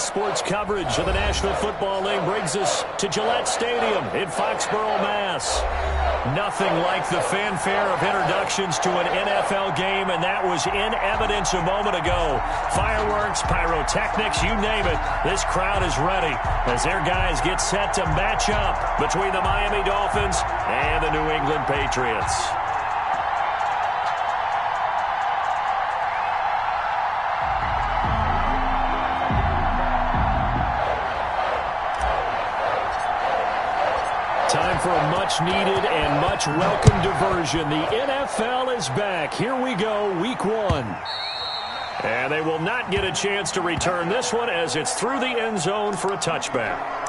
Sports coverage of the National Football League brings us to Gillette Stadium in Foxborough, Mass. Nothing like the fanfare of introductions to an NFL game, and that was in evidence a moment ago. Fireworks, pyrotechnics, you name it. This crowd is ready as their guys get set to match up between the Miami Dolphins and the New England Patriots. Time for a much-needed and much-welcome diversion. The NFL is back. Here we go, Week 1. And they will not get a chance to return this one as it's through the end zone for a touchback.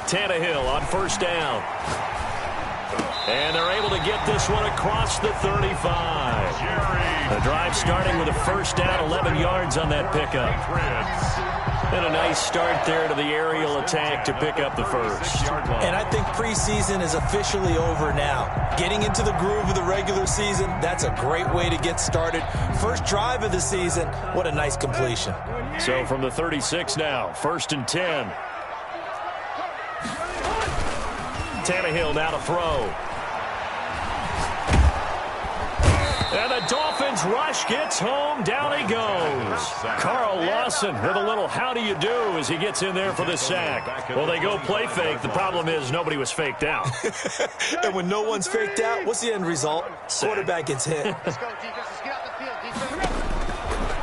Tannehill on first down. And they're able to get this one across the 35. The drive starting with a first down, 11 yards on that pickup. And a nice start there to the aerial attack to pick up the first. And I think preseason is officially over now. Getting into the groove of the regular season, that's a great way to get started. First drive of the season, what a nice completion. So from the 36 now, 1st and 10. Tannehill now to throw. And the Dolphins rush gets home. Down he goes. Carl Lawson with a little how do you do as he gets in there for the sack. Well, they go play fake. The problem is nobody was faked out. And when no one's faked out, what's the end result? Quarterback gets hit.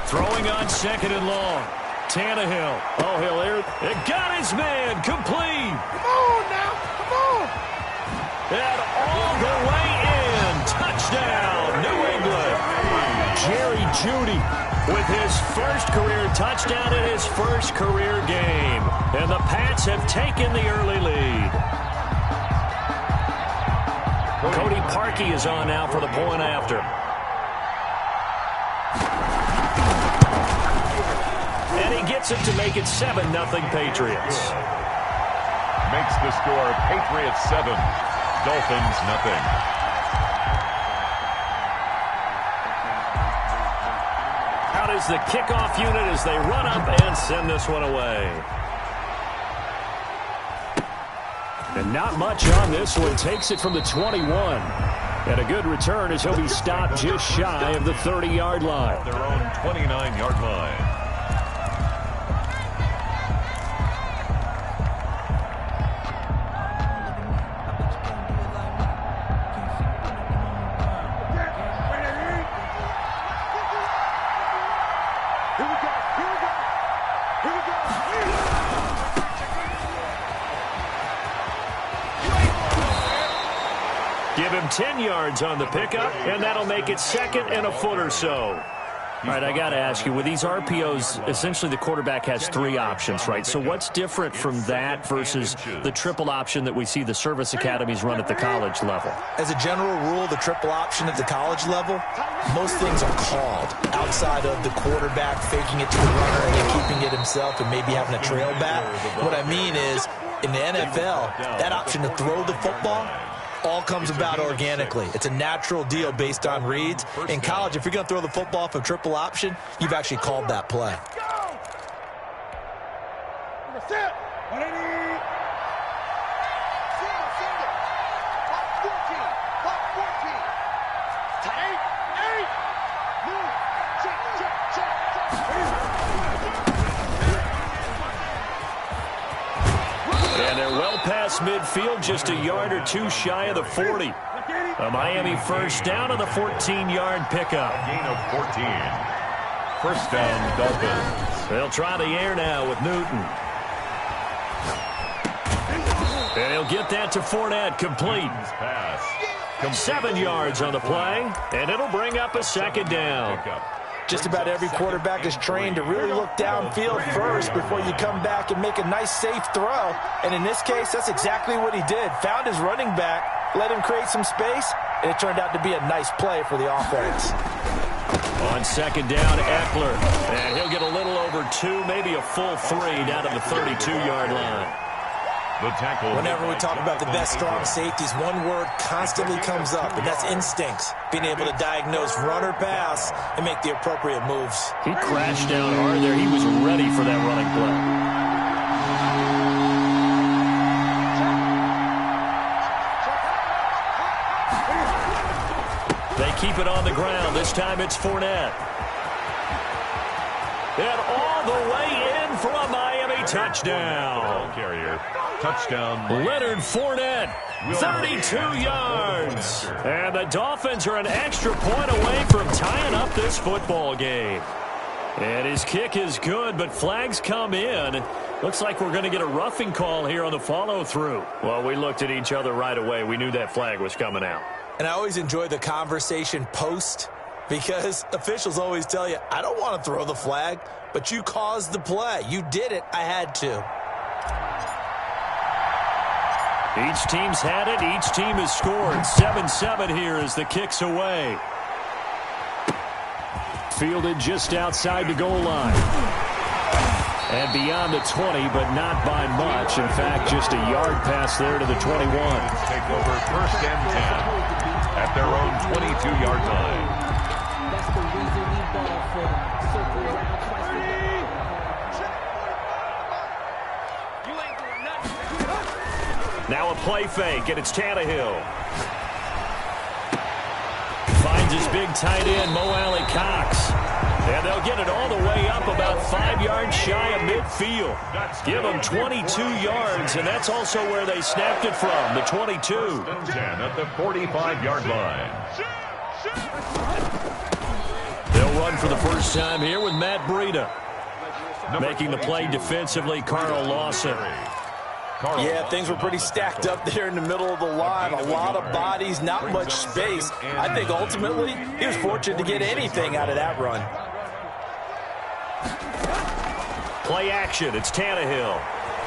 Throwing on 2nd and long. Tannehill. Oh, he'll air. It got his man. Complete. Come on now. Come on. And all the way in. Touchdown, New England. Jerry Jeudy with his first career touchdown in his first career game. And the Pats have taken the early lead. Cody Parkey is on now for the point after. And he gets it to make it 7-0 Patriots. Makes the score Patriots 7, Dolphins nothing. Out is the kickoff unit as they run up and send this one away. And not much on this one. Takes it from the 21. And a good return as he'll be stopped just shy of the 30-yard line. Their own 29-yard line. Give him 10 yards on the pickup, and that'll make it 2nd and a foot or so. All right, I got to ask you, with these RPOs, essentially the quarterback has 3 options, right? So what's different from that versus the triple option that we see the service academies run at the college level? As a general rule, the triple option at the college level, most things are called outside of the quarterback faking it to the runner and then keeping it himself and maybe having a trail back. What I mean is, in the NFL, that option to throw the football all comes about organically. It's a natural deal based on reads. In college, if you're going to throw the football for triple option, you've actually called that play. And they're well past midfield, just a yard or 2 shy of the 40. A Miami first down on the 14-yard pickup. Gain of 14. First down, Dolphins. They'll try the air now with Newton. And he'll get that to Fournette, complete. Pass. 7 yards on the play, and it'll bring up a 2nd down. Just about every quarterback is trained to really look downfield first before you come back and make a nice, safe throw. And in this case, that's exactly what he did. Found his running back, let him create some space, and it turned out to be a nice play for the offense. On second down, Eckler. And he'll get a little over 2, maybe a full 3 down to the 32-yard line. Whenever we talk about the best strong safeties, one word constantly comes up, and that's instincts. Being able to diagnose run or pass and make the appropriate moves. He crashed down hard there. He was ready for that running play. They keep it on the ground. This time it's Fournette. And all the way in for a Miami touchdown. Carrier. Touchdown. Leonard Fournette, 32 yards. And the Dolphins are an extra point away from tying up this football game. And his kick is good, but flags come in. Looks like we're going to get a roughing call here on the follow-through. Well, we looked at each other right away. We knew that flag was coming out. And I always enjoy the conversation post, because officials always tell you, I don't want to throw the flag, but you caused the play. You did it. I had to. Each team's had it. Each team has scored. 7-7 here as the kick's away. Fielded just outside the goal line. And beyond the 20, but not by much. In fact, just a yard pass there to the 21. Take over first and 10 at their own 22-yard line. That's the reason we ball for circle around twice a day. You ain't doing nothing. Now a play fake, and it's Tannehill. Finds his big tight end, Mo Alley Cox. And they'll get it all the way up about 5 yards shy of midfield. Give them 22 yards, and that's also where they snapped it from, the 22. 10 at the 45-yard line. They'll run for the first time here with Matt Breida. Making the play defensively, Carl Lawson. Yeah, things were pretty stacked up there in the middle of the line. A lot of bodies, not much space. I think ultimately he was fortunate to get anything out of that run. Play action, it's Tannehill.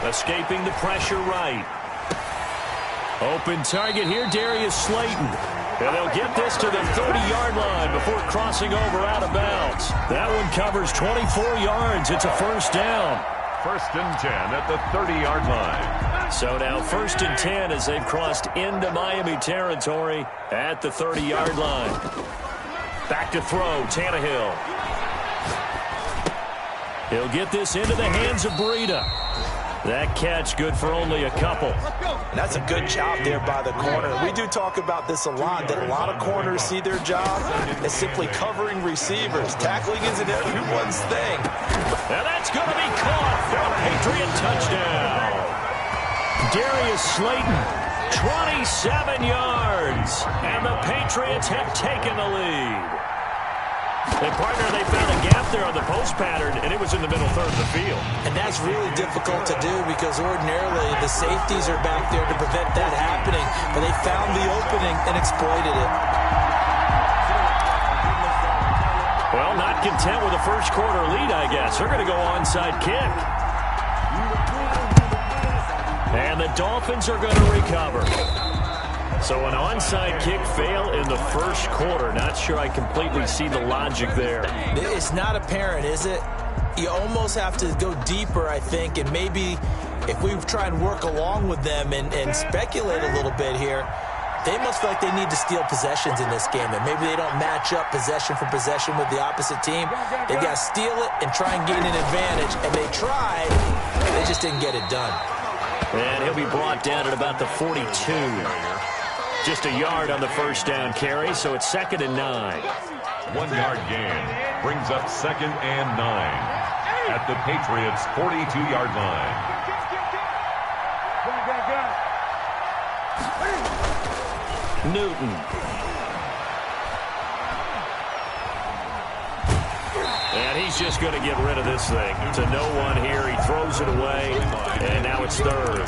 Escaping the pressure right. Open target here, Darius Slayton. And they'll get this to the 30-yard line before crossing over out of bounds. That one covers 24 yards. It's a first down. First and 10 at the 30-yard line. So now first and 10 as they've crossed into Miami territory at the 30-yard line. Back to throw, Tannehill. He'll get this into the hands of Breida. That catch good for only a couple. And that's a good job there by the corner. We do talk about this a lot, that a lot of corners see their job as simply covering receivers. Tackling isn't everyone's thing. And that's going to be caught for a Patriot touchdown. Darius Slayton, 27 yards. And the Patriots have taken the lead. And partner, they found a gap there on the post pattern, and it was in the middle third of the field. And that's really difficult to do because ordinarily the safeties are back there to prevent that happening. But they found the opening and exploited it. Well, not content with a first quarter lead, I guess. They're going to go onside kick. And the Dolphins are going to recover. So an onside kick fail in the first quarter. Not sure I completely see the logic there. It's not apparent, is it? You almost have to go deeper, I think, and maybe if we try and work along with them and speculate a little bit here, they must feel like they need to steal possessions in this game, and maybe they don't match up possession for possession with the opposite team. They've got to steal it and try and gain an advantage, and they tried, they just didn't get it done. And he'll be brought down at about the 42. Just a yard on the first down carry, so it's 2nd and 9. 1 yard gain brings up 2nd and 9 at the Patriots' 42-yard line. Newton. And he's just going to get rid of this thing. To no one here. He throws it away, and now it's 3rd.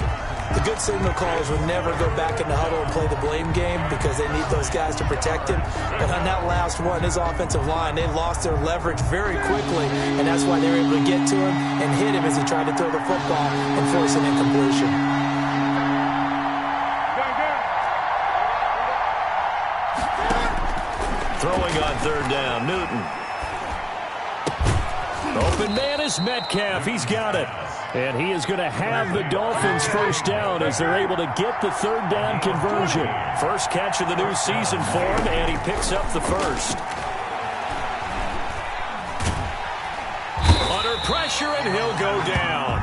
The good signal callers would never go back in the huddle and play the blame game because they need those guys to protect him. But on that last one, his offensive line, they lost their leverage very quickly, and that's why they were able to get to him and hit him as he tried to throw the football and force an incompletion. Throwing on third down, Newton. Open man is Metcalf. He's got it. And he is going to have the Dolphins first down as they're able to get the third down conversion. First catch of the new season for him, and he picks up the first. Under pressure, and he'll go down.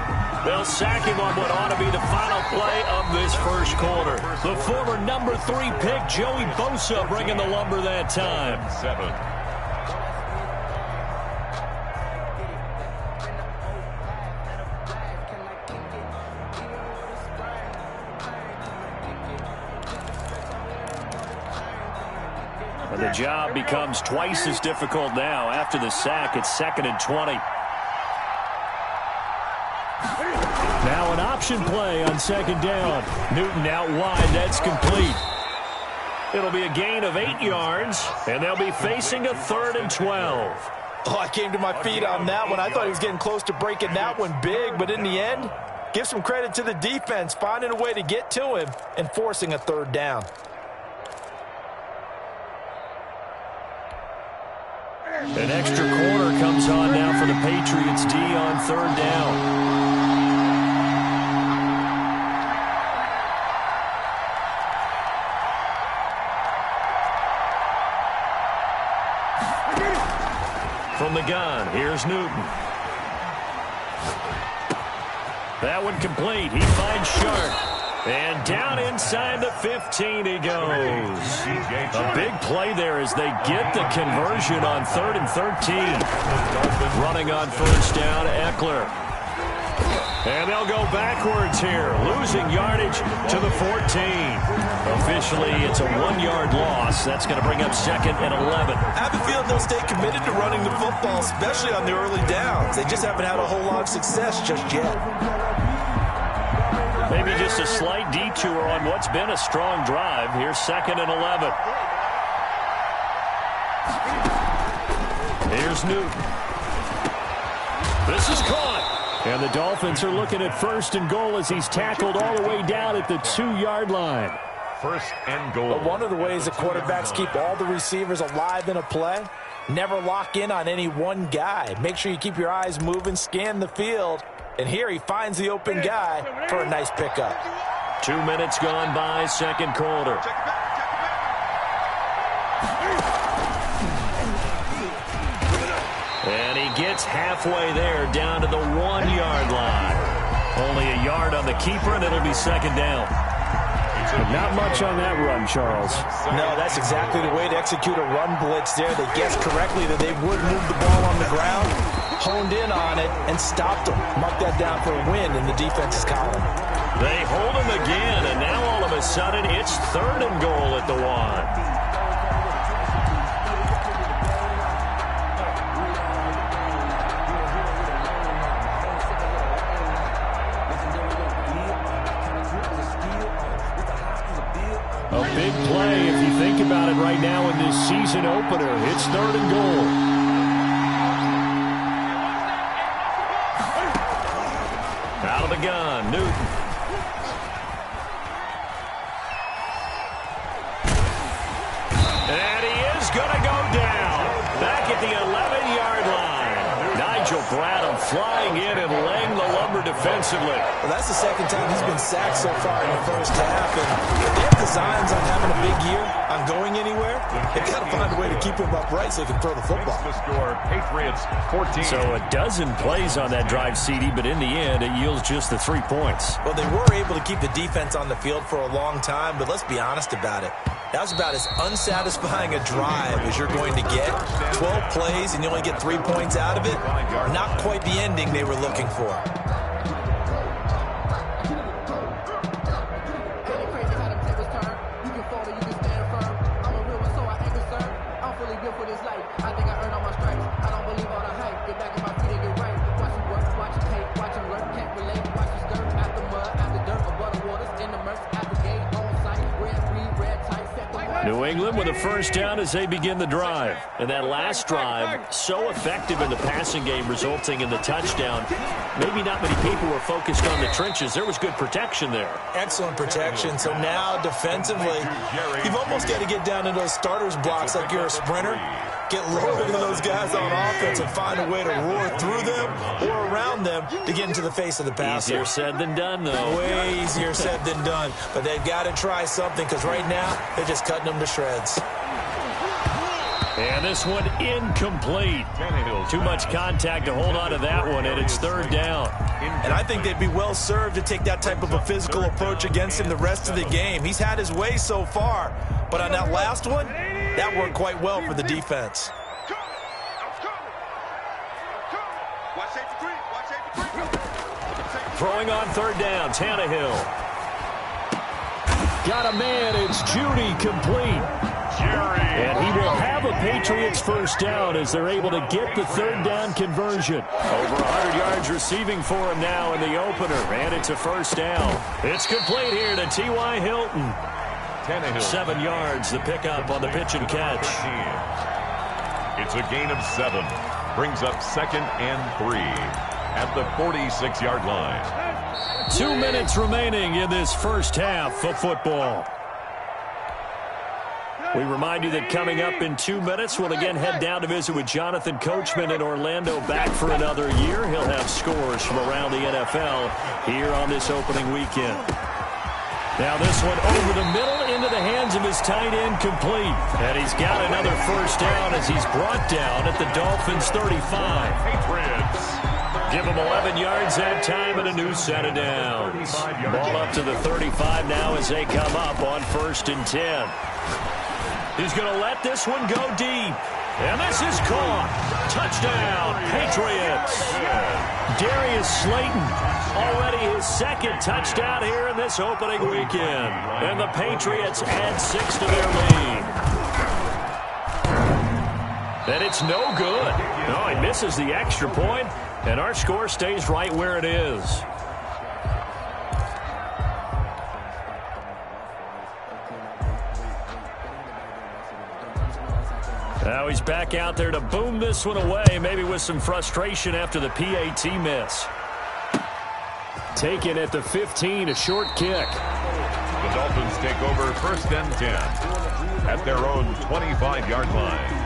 They'll sack him on what ought to be the final play of this first quarter. The former number 3 pick, Joey Bosa, bringing the lumber that time. 7. And the job becomes twice as difficult now. After the sack, it's 2nd and 20. Now an option play on 2nd down. Newton out wide. That's complete. It'll be a gain of 8 yards, and they'll be facing a 3rd and 12. Oh, I came to my feet on that one. I thought he was getting close to breaking that one big, but in the end, give some credit to the defense, finding a way to get to him and forcing a 3rd down. An extra corner comes on now for the Patriots D on 3rd down. From the gun, here's Newton. That one complete. He finds Sharp. And down inside the 15 he goes. A big play there as they get the conversion on 3rd and 13. Running on first down, Eckler. And they'll go backwards here, losing yardage to the 14. Officially, it's a 1-yard loss. That's going to bring up 2nd and 11. I have a feeling they'll stay committed to running the football, especially on the early downs. They just haven't had a whole lot of success just yet. Maybe just a slight detour on what's been a strong drive. Here's 2nd and 11. Here's Newton. This is caught. And the Dolphins are looking at 1st and goal as he's tackled all the way down at the 2-yard line. 1st and goal. But one of the ways that quarterbacks keep all the receivers alive in a play, never lock in on any one guy. Make sure you keep your eyes moving, scan the field. And here he finds the open guy for a nice pickup. 2 minutes gone by, 2nd quarter. And he gets halfway there, down to the 1-yard line. Only a yard on the keeper, and it'll be 2nd down. Not much on that run, Charles. No, that's exactly the way to execute a run blitz there. They guessed correctly that they would move the ball on the ground, honed in on it, and stopped them. Mark that down for a win in the defense's column. They hold him again, and now all of a sudden it's 3rd and goal at the 1. A big play if you think about it right now in this season opener. It's 3rd and goal. Out of the gun, Newton. And he is going to go down. Back at the 11-yard line. Nigel Bradham flying in and laying the lumber defensively. Well, that's the 2nd time he's been sacked so far in the first half. And if they have designs on having a big year, on going anywhere, they've got to find a way to keep him upright so they can throw the football. The score, Patriots 14. So a dozen plays on that drive, CD, but in the end, it yields just the 3 points. Well, they were able to keep the defense on the field for a long time, but let's be honest about it. That was about as unsatisfying a drive as you're going to get. 12 plays and you only get 3 points out of it. Not quite the ending they were looking for. New England with a first down as they begin the drive. And that last drive, so effective in the passing game, resulting in the touchdown. Maybe not many people were focused on the trenches. There was good protection there. Excellent protection. So now defensively, you've almost got to get down to those starters blocks like you're a sprinter. Get lower than those guys on offense and find a way to roar through them or around them to get into the face of the passer. Easier said than done, though. Way easier said than done. But they've got to try something because right now they're just cutting them to shreds. And this one incomplete. Too much contact to hold on to that one, and it's third down. And I think they'd be well served to take that type of a physical approach against him the rest of the game. He's had his way so far, but on that last one, that worked quite well for the defense. Throwing on third down, Tannehill. Got a man, it's Judy, complete. And he will have a Patriots first down as they're able to get the third down conversion. Over 100 yards receiving for him now in the opener, and it's a first down. It's complete here to T.Y. Hilton. 7 yards, the pickup on the pitch and catch. It's a gain of 7. Brings up 2nd and 3 at the 46-yard line. 2 minutes remaining in this first half of football. We remind you that coming up in 2 minutes, we'll again head down to visit with Jonathan Coachman in Orlando, back for another year. He'll have scores from around the NFL here on this opening weekend. Now this one over the middle into the hands of his tight end, complete. And he's got another first down as he's brought down at the Dolphins' 35. Patriots. Give him 11 yards that time and a new set of downs. Ball up to the 35 now as they come up on 1st and 10. He's going to let this one go deep. And this is caught. Touchdown, Patriots. Darius Slayton, already his 2nd touchdown here in this opening weekend. And the Patriots add 6 to their lead. And it's no good. No, he misses the extra point, and our score stays right where it is. Now he's back out there to boom this one away, maybe with some frustration after the PAT miss. Taken at the 15, a short kick. The Dolphins take over 1st and 10 at their own 25-yard line.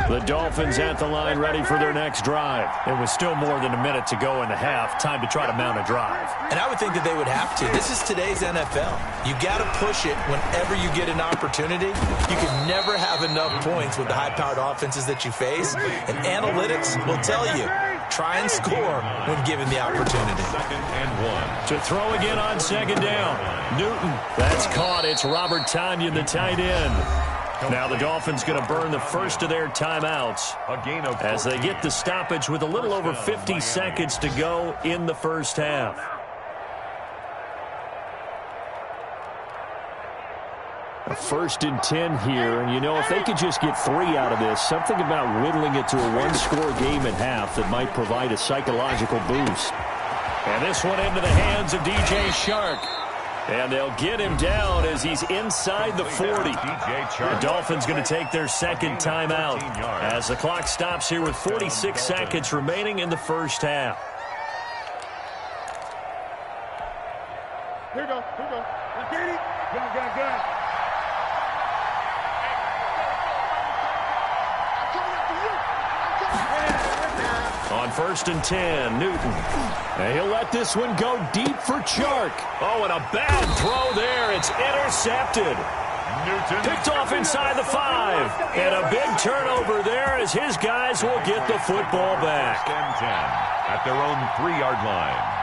The Dolphins at the line, ready for their next drive. It was still more than a minute to go in the half. Time to try to mount a drive. And I would think that they would have to. This is today's NFL. You got to push it whenever you get an opportunity. You can never have enough points with the high-powered offenses that you face. And analytics will tell you, try and score when given the opportunity. 2nd and 1. To throw again on 2nd down. Newton, that's caught. It's Robert Tonyan, the tight end. Now the Dolphins going to burn the first of their timeouts as they get the stoppage with a little over 50 seconds to go in the first half. A 1st and 10 here, and you know, if they could just get 3 out of this, something about whittling it to a one-score game at half that might provide a psychological boost. And this one into the hands of DJ Shark. And they'll get him down as he's inside the 40. The Dolphins going to take their 2nd timeout as the clock stops here with 46 seconds remaining in the first half. Here we go. Here we go. Get it. Gun. On 1st and 10, Newton. And he'll let this one go deep for Chark. Oh, and a bad throw there. It's intercepted. Newton Picked off inside the 5. And a big turnover there as his guys will get the football back. 1st and 10 at their own 3-yard line.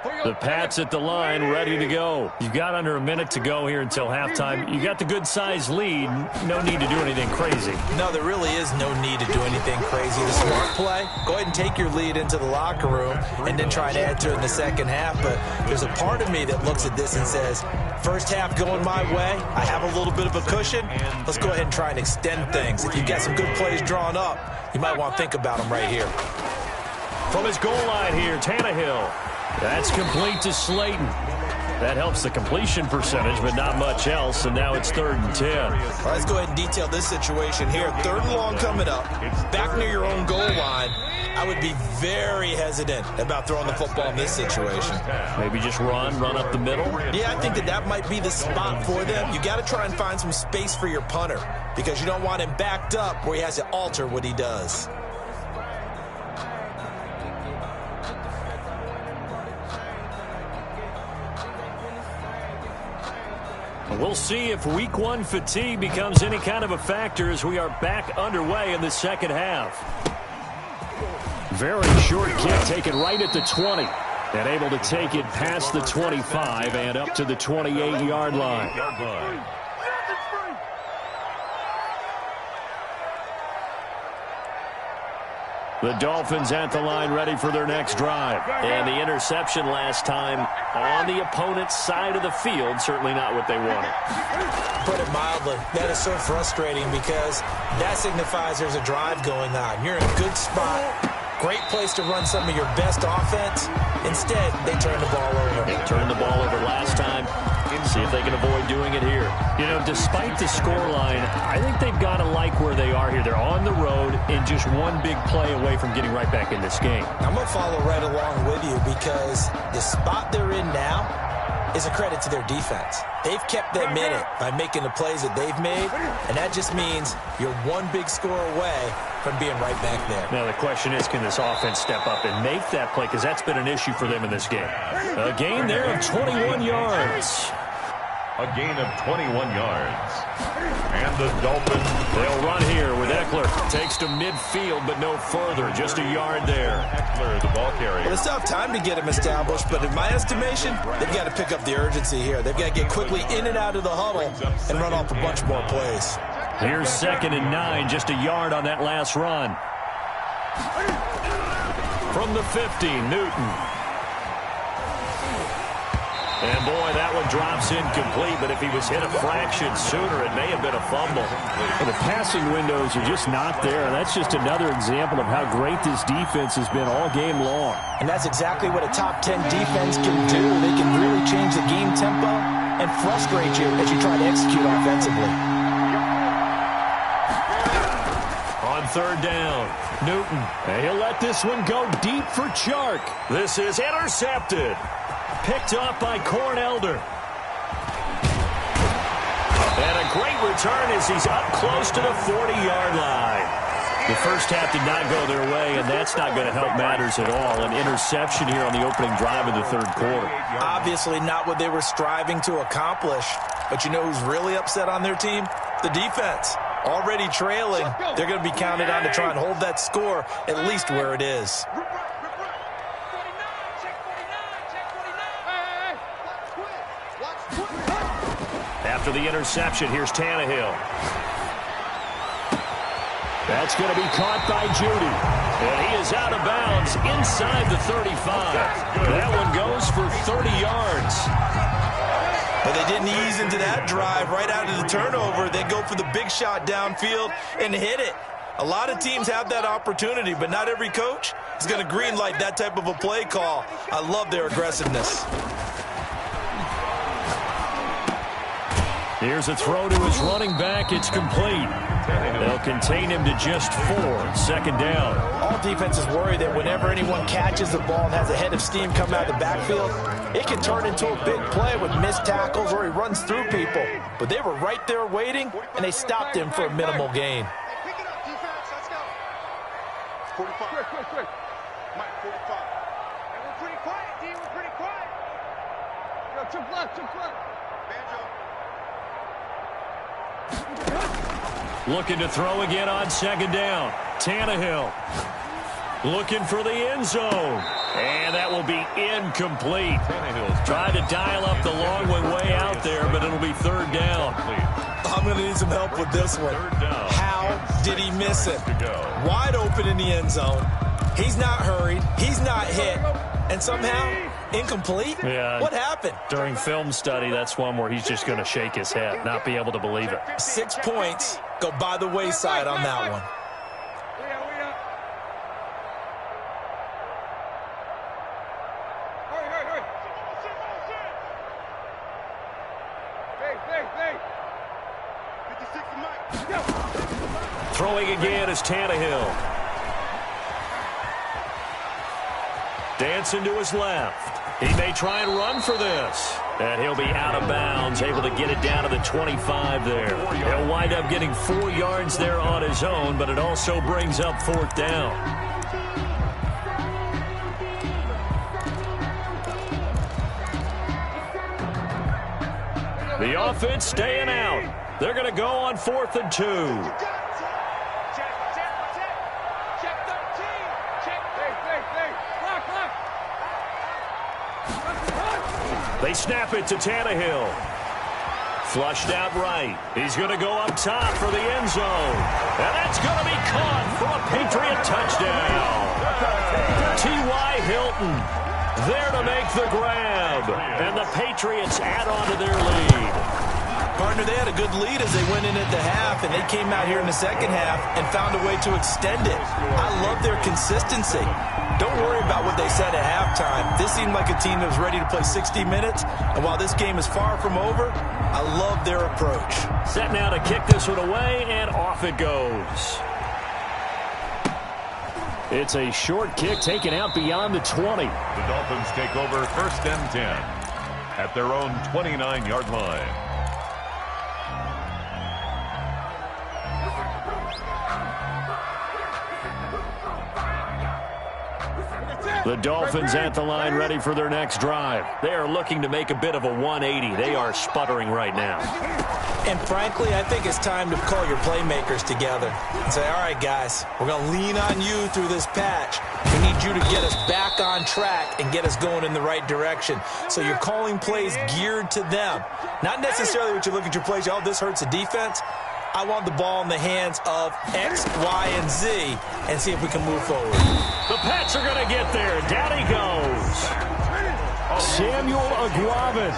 Here we The Pats at the line, ready to go. You've got under a minute to go here until halftime. You got the good-sized lead. No need to do anything crazy. No, there really is no need to do anything crazy. The smart play, go ahead and take your lead into the locker room and then try to add to it in the second half. But there's a part of me that looks at this and says, first half going my way, I have a little bit of a cushion. Let's go ahead and try and extend things. If you've got some good plays drawn up, you might want to think about them right here. From his goal line here, Tannehill. That's complete to Slayton. That helps the completion percentage, but not much else, and now it's 3rd and 10. All right, let's go ahead and detail this situation here. 3rd and long coming up, back near your own goal line. I would be very hesitant about throwing the football in this situation. Maybe just run up the middle? Yeah, I think that might be the spot for them. You got to try and find some space for your punter because you don't want him backed up where he has to alter what he does. We'll see if week 1 fatigue becomes any kind of a factor as we are back underway in the second half. Very short kick taken right at the 20 and able to take it past the 25 and up to the 28-yard line. The Dolphins at the line ready for their next drive. And the interception last time on the opponent's side of the field, certainly not what they wanted. Put it mildly, that is so frustrating because that signifies there's a drive going on. You're in a good spot, great place to run some of your best offense. Instead, they turn the ball over. They turned the ball over last time. See if they can avoid doing it here. You know, despite the scoreline, I think they've got to like where they are here. They're on the road and just one big play away from getting right back in this game. I'm going to follow right along with you because the spot they're in now is a credit to their defense. They've kept them in it by making the plays that they've made, and that just means you're one big score away from being right back there. Now the question is, can this offense step up and make that play? Because that's been an issue for them in this game. A gain there of 21 yards. A gain of 21 yards. And the Dolphins, they'll run here with Eckler. Takes to midfield, but no further. Just a yard there. Eckler, the ball carrier. Well, it's tough time to get him established, but in my estimation, they've got to pick up the urgency here. They've got to get quickly in and out of the huddle and run off a bunch more plays. Here's 2nd and 9, just a yard on that last run. From the 50, Newton. And, boy, that one drops incomplete, but if he was hit a fraction sooner, it may have been a fumble. Well, the passing windows are just not there. That's just another example of how great this defense has been all game long. And that's exactly what a top 10 defense can do. They can really change the game tempo and frustrate you as you try to execute offensively. On 3rd down, Newton. And he'll let this one go deep for Chark. This is intercepted. Picked up by Corn Elder. And a great return as he's up close to the 40-yard line. The first half did not go their way, and that's not going to help matters at all. An interception here on the opening drive of the 3rd quarter. Obviously not what they were striving to accomplish. But you know who's really upset on their team? The defense. Already trailing. They're going to be counted on to try and hold that score at least where it is. After the interception, here's Tannehill. That's going to be caught by Judy. And he is out of bounds inside the 35. That one goes for 30 yards. But they didn't ease into that drive right out of the turnover. They go for the big shot downfield and hit it. A lot of teams have that opportunity, but not every coach is going to green light that type of a play call. I love their aggressiveness. Here's a throw to his running back. It's complete. They'll contain him to just 4. 2nd down. All defenses worry that whenever anyone catches the ball and has a head of steam come out of the backfield, it can turn into a big play with missed tackles or he runs through people. But they were right there waiting, and they stopped him for a minimal gain. Pick it up, defense. Let's go. 45. Quick. Mike, 45. And we're pretty quiet, D. We're pretty quiet. Yo, chip left. Banjo. Looking to throw again on 2nd down. Tannehill. Looking for the end zone. And that will be incomplete. Tried to dial up the long way out there, but it'll be third down. I'm going to need some help with this one. How did he miss it? Wide open in the end zone. He's not hurried. He's not hit. And somehow, incomplete? Yeah. What happened? During film study, that's one where he's just going to shake his head, not be able to believe it. 6 points go by the wayside on that one. Throwing again is Tannehill. Dancing to his left. He may try and run for this. And he'll be out of bounds, able to get it down to the 25 there. He'll wind up getting 4 yards there on his own, but it also brings up fourth down. The offense staying out. They're going to go on 4th and 2. They snap it to Tannehill. Flushed out right. He's going to go up top for the end zone. And that's going to be caught for a Patriot touchdown. T.Y. Hilton there to make the grab. And the Patriots add on to their lead. Partner, they had a good lead as they went in at the half, and they came out here in the second half and found a way to extend it. I love their consistency. Don't worry about what they said at halftime. This seemed like a team that was ready to play 60 minutes, and while this game is far from over, I love their approach. Set now to kick this one away, and off it goes. It's a short kick taken out beyond the 20. The Dolphins take over 1st and 10 at their own 29-yard line. The Dolphins at the line ready for their next drive. They are looking to make a bit of a 180. They are sputtering right now. And frankly, I think it's time to call your playmakers together and say, all right, guys, we're going to lean on you through this patch. We need you to get us back on track and get us going in the right direction. So you're calling plays geared to them. Not necessarily what you look at your plays, oh, this hurts the defense. I want the ball in the hands of X, Y, and Z and see if we can move forward. The Pats are going to get there. Down he goes. Samuel Aguavin.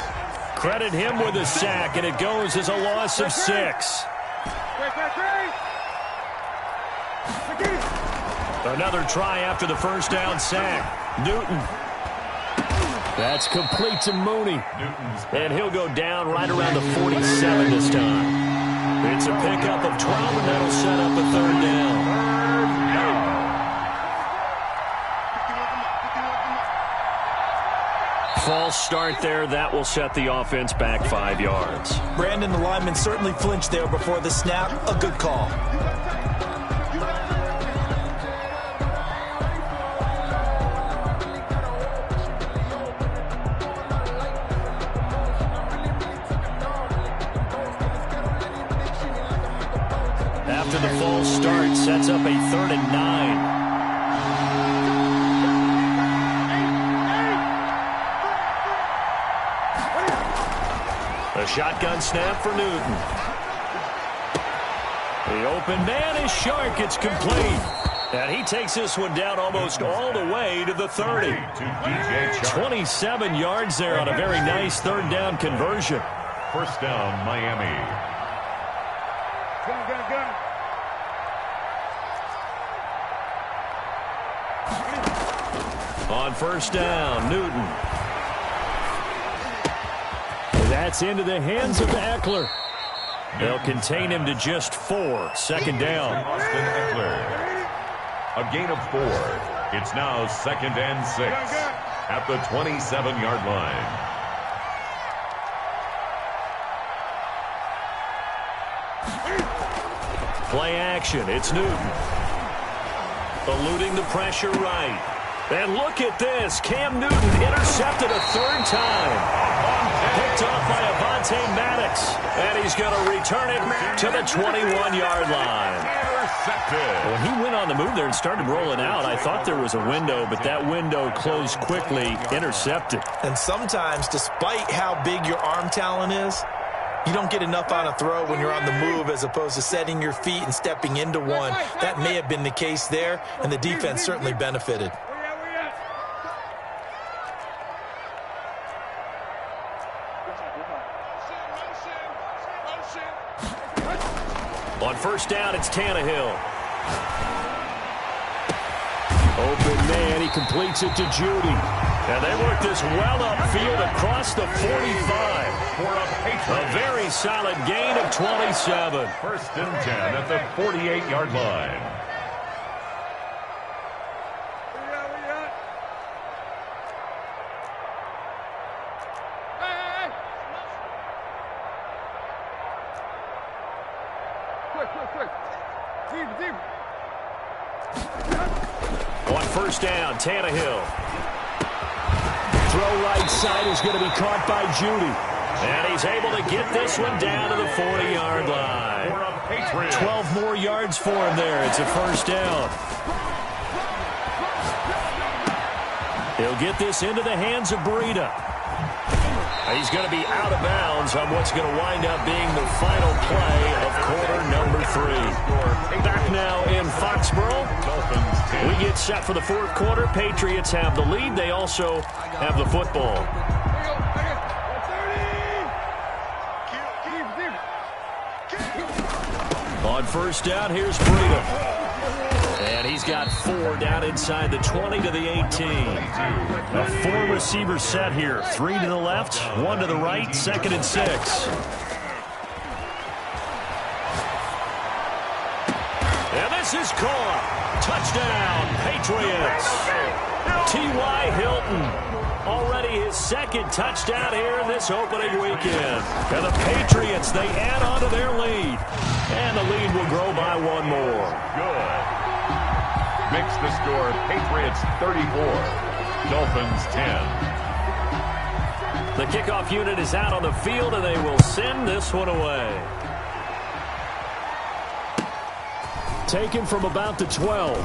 Credit him with a sack, and it goes as a loss of 6. Another try after the first down sack. Newton. That's complete to Mooney. And he'll go down right around the 47 this time. It's a pickup of 12, and that'll set up a third down. False start there. That will set the offense back 5 yards. Brandon, the lineman certainly flinched there before the snap. A good call. After the false start, sets up a 3rd and 9. A shotgun snap for Newton. The open man is Shark. It's complete. And he takes this one down almost all the way to the 30. 27 yards there on a very nice 3rd down conversion. 1st down, Miami. On 1st down, Newton. That's into the hands of Eckler. They'll contain him to just 4. 2nd down. Austin Eckler. A gain of 4. It's now 2nd and 6 at the 27-yard line. Play action. It's Newton. Eluding the pressure right. And look at this. Cam Newton intercepted a 3rd time. Picked off by Avonte Maddox. And he's going to return it to the 21-yard line. intercepted. When he went on the move there and started rolling out, I thought there was a window, but that window closed quickly, intercepted. And sometimes, despite how big your arm talent is, you don't get enough on a throw when you're on the move as opposed to setting your feet and stepping into one. That may have been the case there, and the defense certainly benefited. On first down, it's Tannehill. Open man, he completes it to Judy. And they work this well upfield across the 45. A very solid gain of 27. First and 10 at the 48-yard line. On first down, Tannehill. Throw right side is going to be caught by Judy. And he's able to get this one down to the 40-yard line. 12 more yards for him there. It's a first down. He'll get this into the hands of Breida. He's going to be out of bounds on what's going to wind up being the final play of quarter number 3. Back now in Foxborough. We get set for the fourth quarter. Patriots have the lead. They also have the football. On first down, here's Breida. And he's got 4 down inside the 20 to the 18. A 4-receiver set here. 3 to the left, 1 to the right, 2nd and 6. And this is caught. Touchdown, Patriots. T.Y. Hilton. Already his 2nd touchdown here in this opening weekend. And the Patriots, they add on to their lead. And the lead will grow by 1 more. Good. Makes the score Patriots 34, Dolphins 10. The kickoff unit is out on the field, and they will send this one away. Taken from about the 12.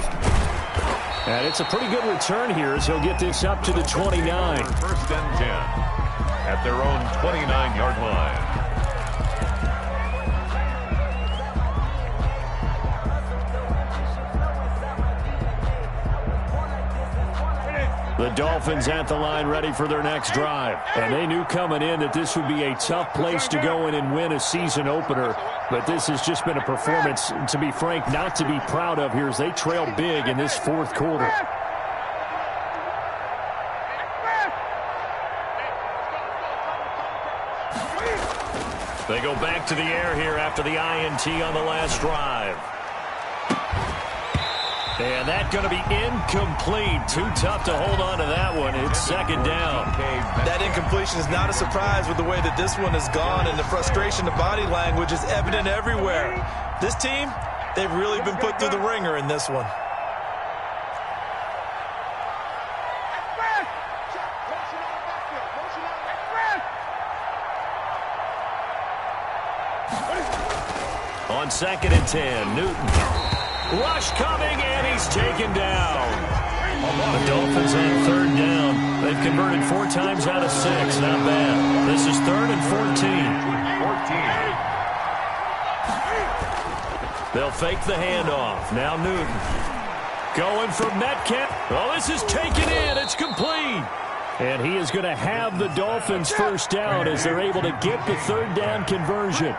And it's a pretty good return here as he'll get this up to the 29. First and 10 at their own 29-yard line. The Dolphins at the line ready for their next drive. And they knew coming in that this would be a tough place to go in and win a season opener. But this has just been a performance, to be frank, not to be proud of here as they trail big in this fourth quarter. They go back to the air here after the INT on the last drive. And that's going to be incomplete. Too tough to hold on to that one. It's 2nd down. That incompletion is not a surprise with the way that this one has gone, and the frustration, the body language is evident everywhere. This team, they've really been put through the ringer in this one. On 2nd and 10, Newton. Rush coming, and he's taken down. The Dolphins on 3rd down. They've converted 4 times out of 6. Not bad. This is 3rd and 14. They'll fake the handoff. Now Newton. Going for Metcalf. Oh, this is taken in. It's complete. And he is going to have the Dolphins first down as they're able to get the 3rd down conversion.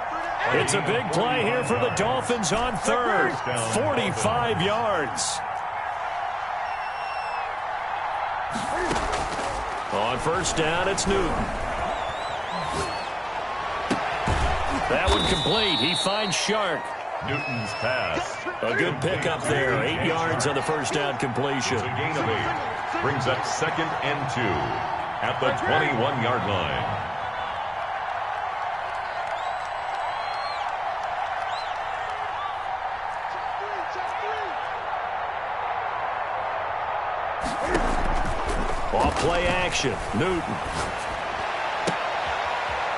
It's a big play here for the Dolphins on 3rd. 45 yards. On first down, it's Newton. That one complete. He finds Shark. Newton's pass. A good pickup there. 8 yards on the first down completion. It's a gain of 8. Brings up 2nd and 2 at the 21-yard line. Off play action. Newton.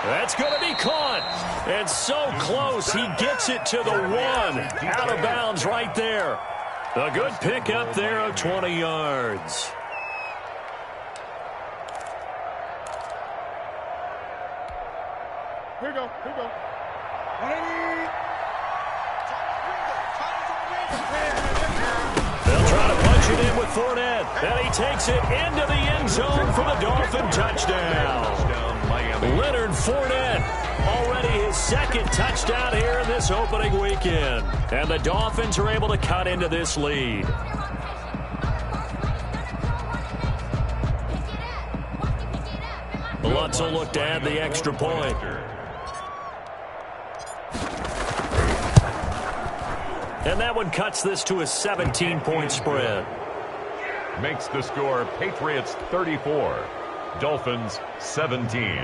That's going to be caught. And so close, he gets it to the 1. Out of bounds right there. A good pickup there of 20 yards. Here we go. They'll try to punch it in with Fournette. And he takes it into the end zone for the Dolphin touchdown. Leonard Fournette, already his second touchdown here in this opening weekend. And the Dolphins are able to cut into this lead. Lutz will look to add the extra point. And that one cuts this to a 17-point spread. Makes the score Patriots 34, Dolphins 17.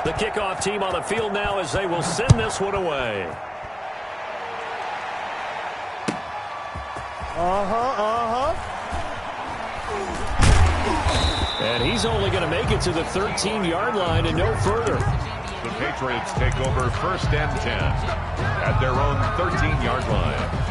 The kickoff team on the field now as they will send this one away. And he's only going to make it to the 13-yard line and no further. The Patriots take over 1st and 10 at their own 13-yard line.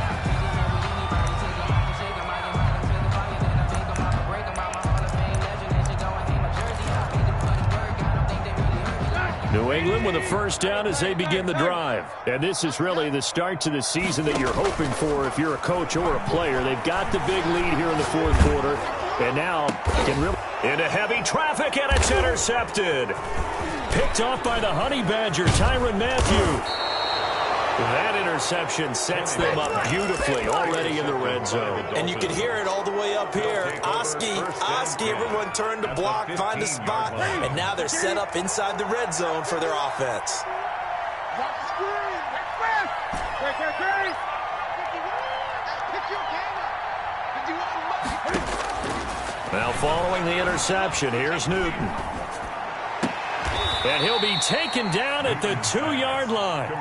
New England with a first down as they begin the drive. And this is really the start to the season that you're hoping for if you're a coach or a player. They've got the big lead here in the 4th quarter. And now can really into heavy traffic, and it's intercepted. Picked off by the Honey Badger, Tyrann Mathieu. That interception sets them up beautifully already in the red zone. And you can hear it all the way up here. Oski, everyone turn to block, find a spot, and now they're set up inside the red zone for their offense. Now following the interception, here's Newton. And he'll be taken down at the 2-yard line.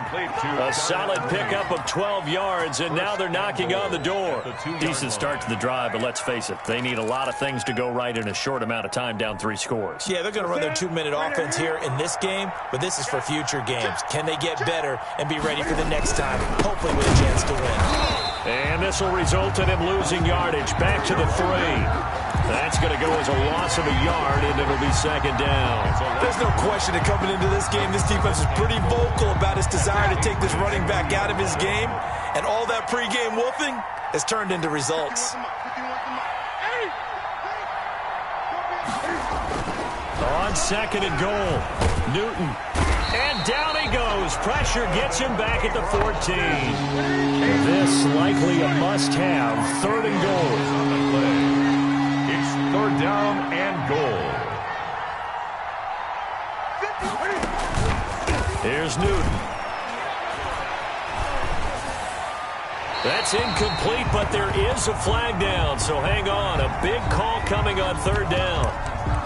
A solid pickup of 12 yards, and now they're knocking on the door. Decent start to the drive, but let's face it, they need a lot of things to go right in a short amount of time, down 3 scores. Yeah, they're going to run their 2-minute offense here in this game, but this is for future games. Can they get better and be ready for the next time, hopefully with a chance to win? And this will result in him losing yardage back to the 3. That's going to go as a loss of a yard, and it'll be 2nd down. There's no question that coming into this game, this defense is pretty vocal about its desire to take this running back out of his game, and all that pregame wolfing has turned into results. On 2nd and goal, Newton. And down he goes. Pressure gets him back at the 14. This likely a must-have. 3rd and goal. 3rd down and goal. Here's Newton. That's incomplete, but there is a flag down, so hang on. A big call coming on 3rd down.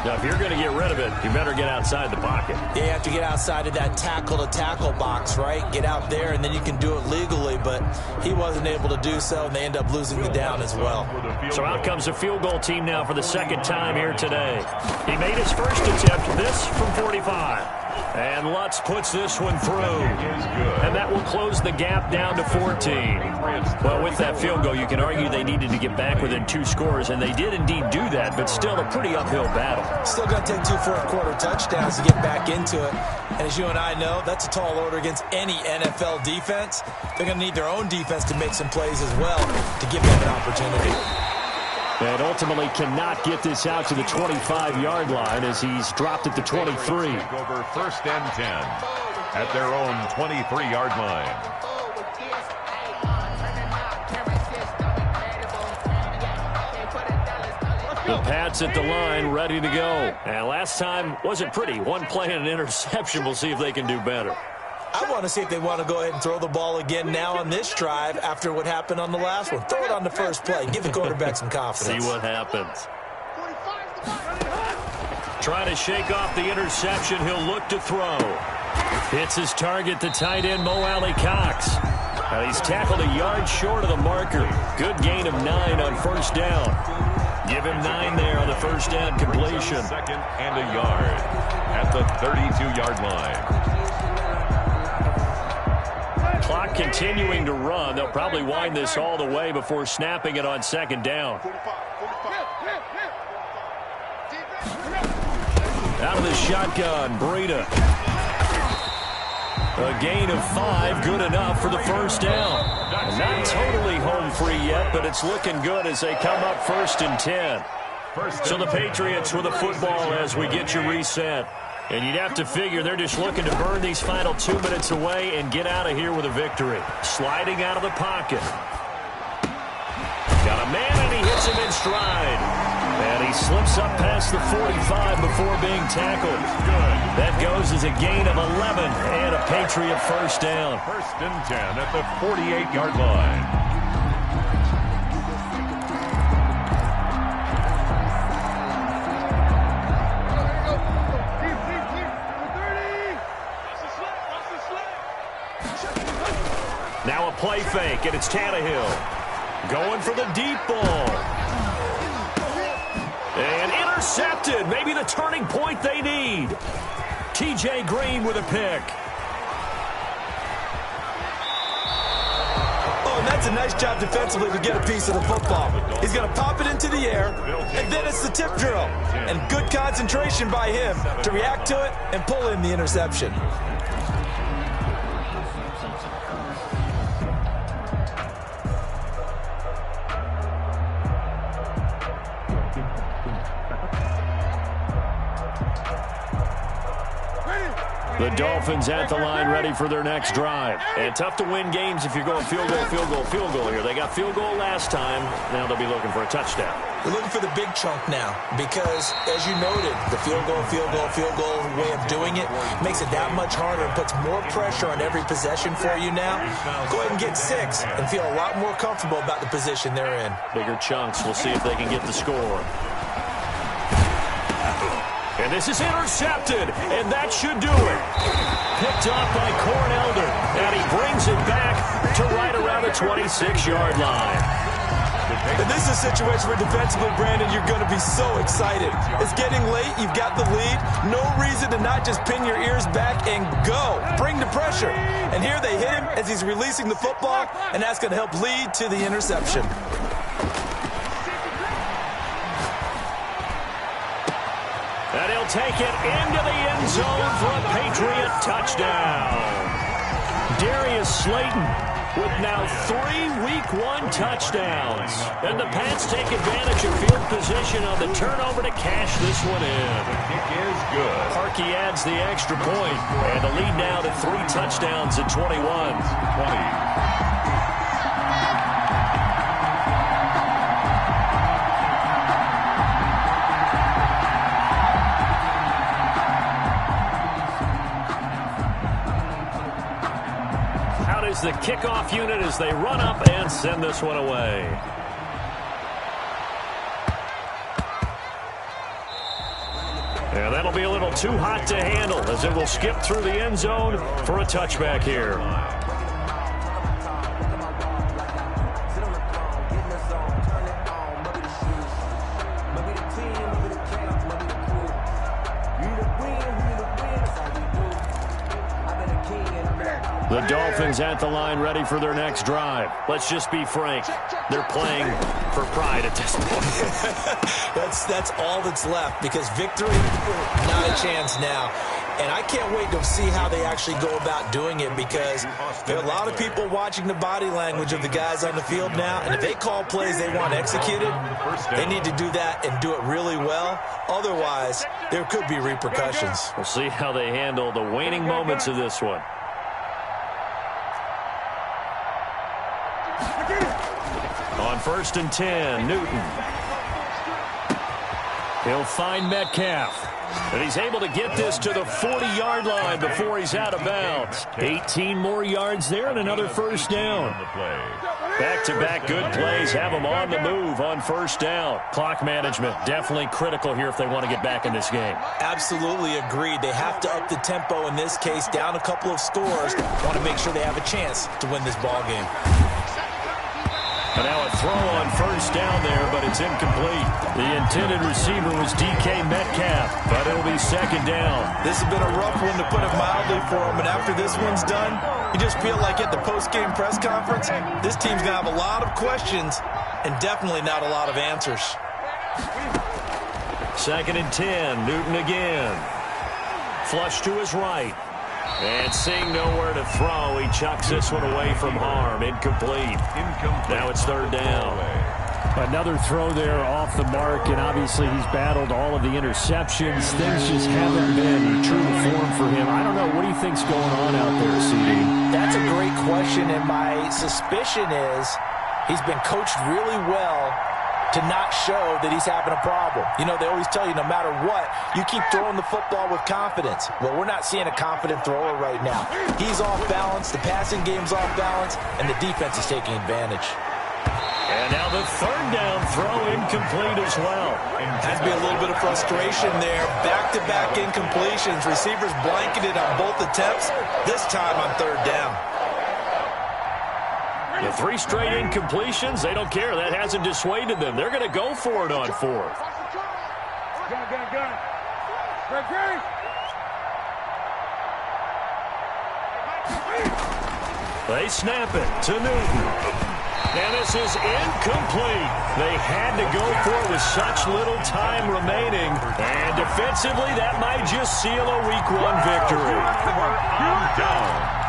Now, if you're going to get rid of it, you better get outside the pocket. Yeah, you have to get outside of that tackle-to-tackle box, right? Get out there, and then you can do it legally, but he wasn't able to do so, and they end up losing the down as well. So out comes the field goal team now for the 2nd time here today. He made his first attempt, this from 45. And Lutz puts this one through. And that will close the gap down to 14. Well, with that field goal, you can argue they needed to get back within 2 scores, and they did indeed do that, but still a pretty uphill battle. Still going to take 2 fourth-quarter touchdowns to get back into it. And as you and I know, that's a tall order against any NFL defense. They're going to need their own defense to make some plays as well to give them an opportunity. And ultimately cannot get this out to the 25-yard line as he's dropped at the 23. Over 1st and 10 at their own 23-yard line. The Pats at the line, ready to go. And last time wasn't pretty. 1 play and an interception. We'll see if they can do better. I want to see if they want to go ahead and throw the ball again now on this drive after what happened on the last one. Throw it on the first play. Give the quarterback some confidence. See what happens. Trying to shake off the interception. He'll look to throw. Hits his target, the tight end, Mo Alley-Cox. He's tackled a yard short of the marker. Good gain of 9 on 1st down. Give him 9 there on the first down completion. Second and a yard at the 32-yard line. Clock continuing to run. They'll probably wind this all the way before snapping it on second down. Out of the shotgun, Breida. A gain of 5, good enough for the first down. Not totally home free yet, but it's looking good as they come up 1st and 10. So the Patriots with the football as we get you reset. And you'd have to figure they're just looking to burn these final 2 minutes away and get out of here with a victory. Sliding out of the pocket. Got a man, and he hits him in stride. And he slips up past the 45 before being tackled. That goes as a gain of 11 and a Patriot first down. 1st and 10 at the 48-yard line. Now a play fake, and it's Tannehill. Going for the deep ball. And intercepted. Maybe the turning point they need. T.J. Green with a pick. Oh, and that's a nice job defensively to get a piece of the football. He's going to pop it into the air, and then it's the tip drill. And good concentration by him to react to it and pull in the interception. The Dolphins at the line ready for their next drive. And tough to win games if you're going field goal, field goal, field goal here. They got field goal last time. Now they'll be looking for a touchdown. They're looking for the big chunk now because, as you noted, the field goal way of doing it makes it that much harder and puts more pressure on every possession for you now. Go ahead and get 6 and feel a lot more comfortable about the position they're in. Bigger chunks. We'll see if they can get the score. And this is intercepted, and that should do it. Picked up by Corn Elder, and he brings it back to right around the 26-yard line. And this is a situation where defensively, Brandon, you're going to be so excited. It's getting late. You've got the lead. No reason to not just pin your ears back and go. Bring the pressure. And here they hit him as he's releasing the football, and that's going to help lead to the interception. And he'll take it into the end zone for a Patriot touchdown. Darius Slayton with now 3 Week 1 touchdowns. And the Pats take advantage of field position on the turnover to cash this one in. The kick is good. Parkey adds the extra point, and the lead now to 3 touchdowns at 21. 20. The kickoff unit as they run up and send this one away. And that'll be a little too hot to handle as it will skip through the end zone for a touchback here. The Dolphins at the line ready for their next drive. Let's just be frank. They're playing for pride at this point. That's all that's left because victory, not a chance now. And I can't wait to see how they actually go about doing it because there are a lot of people watching the body language of the guys on the field now. And if they call plays they want executed, they need to do that and do it really well. Otherwise, there could be repercussions. We'll see how they handle the waning moments of this one. On 1st and 10, Newton. He'll find Metcalf. And he's able to get this to the 40-yard line before he's out of bounds. 18 more yards there and another first down. Back-to-back good plays have them on the move on first down. Clock management definitely critical here if they want to get back in this game. Absolutely agreed. They have to up the tempo in this case, down a couple of scores. Want to make sure they have a chance to win this ball game. And now a throw on first down there, but it's incomplete. The intended receiver was DK Metcalf, but it'll be second down. This has been a rough one, to put it mildly, for him. And after this one's done, you just feel like at the post-game press conference, this team's going to have a lot of questions and definitely not a lot of answers. Second and 10, Newton again. Flush to his right. And seeing nowhere to throw, he chucks this one away from harm. Incomplete. Now it's third down. Another throw there off the mark, and obviously he's battled all of the interceptions. Things just haven't been true to form for him. I don't know. What do you think's going on out there, CD? That's a great question, and my suspicion is he's been coached really well to not show that he's having a problem. You know, they always tell you no matter what, you keep throwing the football with confidence. Well, we're not seeing a confident thrower right now. He's off balance, the passing game's off balance, and the defense is taking advantage. And now the third down throw incomplete as well. Has to be a little bit of frustration there. Back-to-back incompletions. Receivers blanketed on both attempts, this time on third down. The 3 straight incompletions, they don't care. That hasn't dissuaded them. They're going to go for it on fourth. They snap it to Newton. And this is incomplete. They had to go for it with such little time remaining. And defensively, that might just seal a Week 1 victory. Down.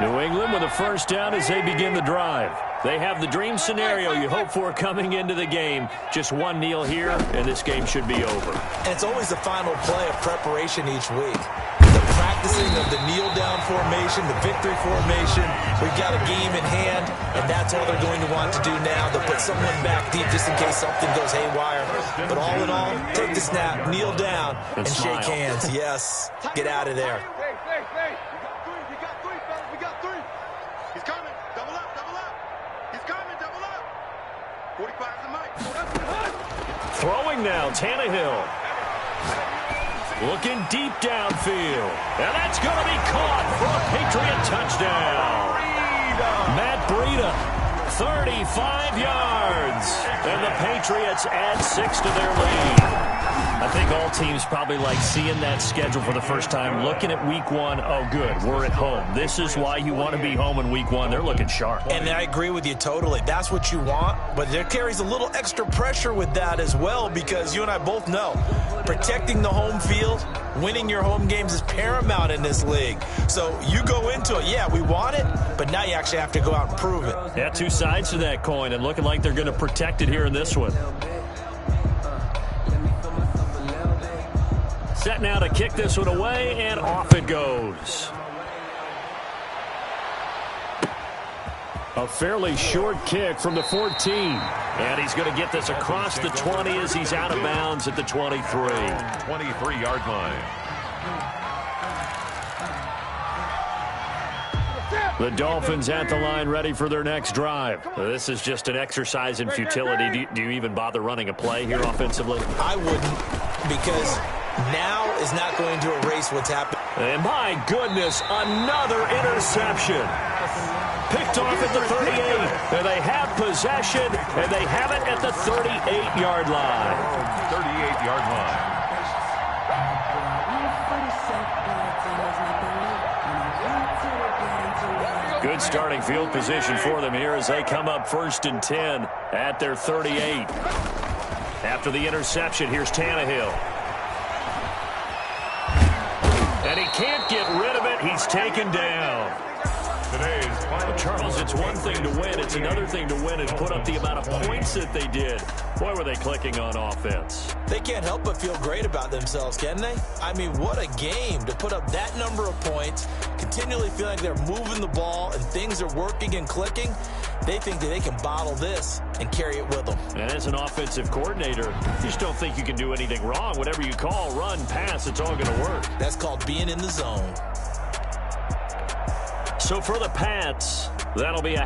New England with a first down as they begin the drive. They have the dream scenario you hope for coming into the game. Just one kneel here, and this game should be over. And it's always the final play of preparation each week. The practicing of the kneel-down formation, the victory formation. We've got a game in hand, and that's all they're going to want to do now. They'll put someone back deep just in case something goes haywire. But all in all, take the snap, kneel down, and shake hands. Yes, get out of there. Throwing now, Tannehill. Looking deep downfield. And that's going to be caught for a Patriot touchdown. Matt Breida, 35 yards. And the Patriots add 6 to their lead. I think all teams probably like seeing that schedule for the first time, looking at Week 1. Oh, good, we're at home. This is why you want to be home in Week 1. They're looking sharp. And I agree with you totally. That's what you want, but there carries a little extra pressure with that as well, because you and I both know protecting the home field, winning your home games is paramount in this league. So you go into it, yeah, we want it, but now you actually have to go out and prove it. Yeah, 2 sides to that coin, and looking like they're going to protect it here in this one. Set now to kick this one away, and off it goes. A fairly short kick from the 14. And he's going to get this across the 20 as he's out of bounds at the 23. 23-yard line. The Dolphins at the line ready for their next drive. This is just an exercise in futility. Do you even bother running a play here offensively? I wouldn't, because now is not going to erase what's happened. And my goodness, another interception. Picked off at the 38. And they have possession, and they have it at the 38-yard line. 38-yard line. Good starting field position for them here as they come up 1st and 10 at their 38. After the interception, here's Tannehill. And he can't get rid of it. He's taken down. Well, Charles, it's one thing to win. It's another thing to win and put up the amount of points that they did. Boy, were they clicking on offense. They can't help but feel great about themselves, can they? I mean, what a game to put up that number of points, continually feel like they're moving the ball and things are working and clicking. They think that they can bottle this and carry it with them. And as an offensive coordinator, you just don't think you can do anything wrong. Whatever you call, run, pass, it's all going to work. That's called being in the zone. So for the Pats, that'll be a